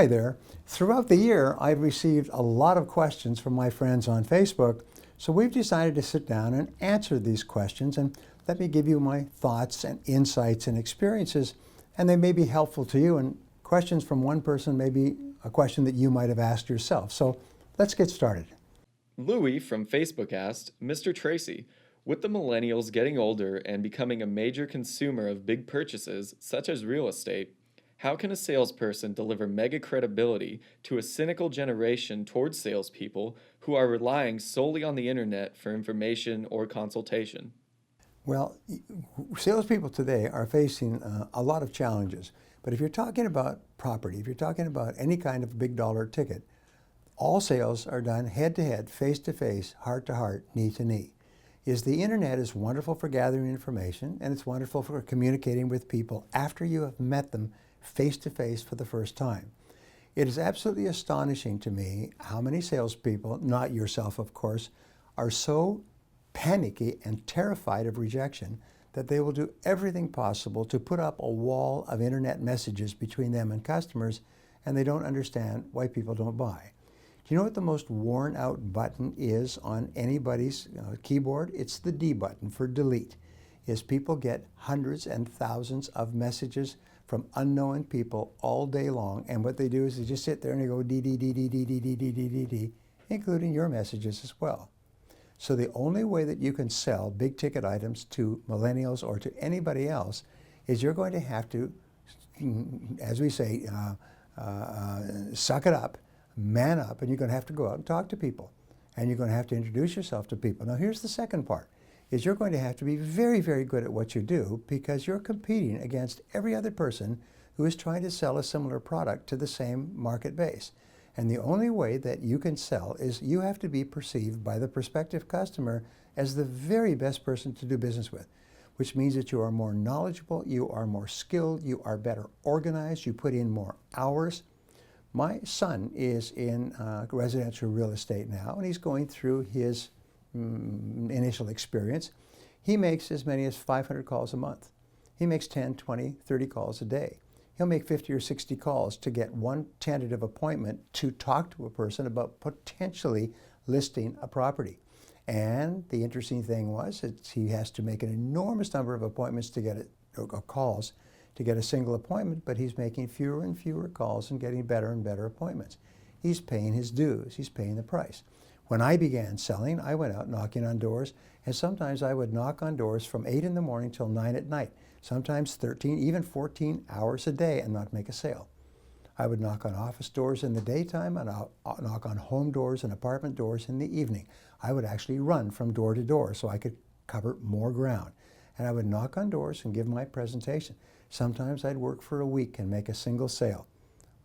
Hi there. Throughout the year, I've received a lot of questions from my friends on Facebook, so we've decided to sit down and answer these questions, and let me give you my thoughts and insights and experiences, and they may be helpful to you, and questions from one person may be a question that you might have asked yourself. So let's get started. Louis from Facebook asked, Mr. Tracy, with the millennials getting older and becoming a major consumer of big purchases, such as real estate, how can a salesperson deliver mega credibility to a cynical generation towards salespeople who are relying solely on the internet for information or consultation? Well, salespeople today are facing a lot of challenges, but if you're talking about property, if you're talking about any kind of big dollar ticket, all sales are done head to head, face to face, heart to heart, knee to knee. The internet is wonderful for gathering information, and it's wonderful for communicating with people after you have met them face to face for the first time. It is absolutely astonishing to me how many salespeople, not yourself of course, are so panicky and terrified of rejection that they will do everything possible to put up a wall of internet messages between them and customers, and they don't understand why people don't buy. Do you know what the most worn out button is on anybody's keyboard? It's the D button for delete. People get hundreds and thousands of messages from unknown people all day long, and what they do is they just sit there and they go D D D D D D D D D D D, including your messages as well. So the only way that you can sell big ticket items to millennials or to anybody else is you're going to have to, as we say, suck it up, man up, and you're going to have to go out and talk to people. And you're going to have to introduce yourself to people. Now here's the second part, is you're going to have to be very, very good at what you do, because you're competing against every other person who is trying to sell a similar product to the same market base. And the only way that you can sell is you have to be perceived by the prospective customer as the very best person to do business with, which means that you are more knowledgeable, you are more skilled, you are better organized, you put in more hours. My son is in residential real estate now, and he's going through his initial experience. He makes as many as 500 calls a month. He makes 10, 20, 30 calls a day. He'll make 50 or 60 calls to get one tentative appointment to talk to a person about potentially listing a property. And the interesting thing was that he has to make an enormous number of appointments to get it, or calls to get a single appointment, but he's making fewer and fewer calls and getting better and better appointments. He's paying his dues, he's paying the price. When I began selling, I went out knocking on doors, and sometimes I would knock on doors from 8 in the morning till 9 at night, sometimes 13, even 14 hours a day, and not make a sale. I would knock on office doors in the daytime, and I'll knock on home doors and apartment doors in the evening. I would actually run from door to door so I could cover more ground. And I would knock on doors and give my presentation. Sometimes I'd work for a week and make a single sale.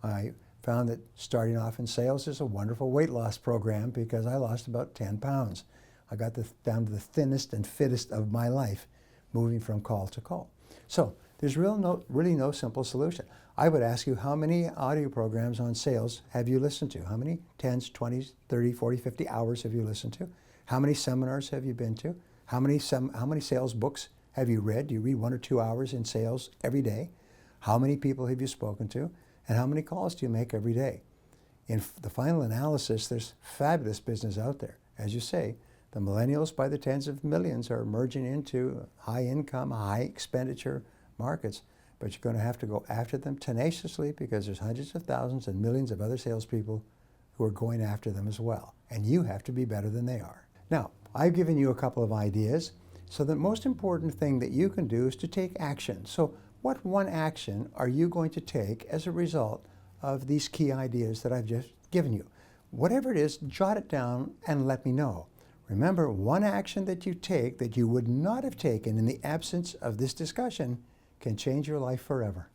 I found that starting off in sales is a wonderful weight loss program, because I lost about 10 pounds. I got down to the thinnest and fittest of my life, moving from call to call. So there's really no simple solution. I would ask you, how many audio programs on sales have you listened to? How many 10s, 20s, 30, 40, 50 hours have you listened to? How many seminars have you been to? How many sales books have you read? Do you read 1 or 2 hours in sales every day? How many people have you spoken to? And how many calls do you make every day? In the final analysis, there's fabulous business out there. As you say, the millennials by the tens of millions are merging into high income, high expenditure markets, but you're going to have to go after them tenaciously, because there's hundreds of thousands and millions of other salespeople who are going after them as well. And you have to be better than they are. Now, I've given you a couple of ideas. So the most important thing that you can do is to take action. So what one action are you going to take as a result of these key ideas that I've just given you? Whatever it is, jot it down and let me know. Remember, one action that you take that you would not have taken in the absence of this discussion can change your life forever.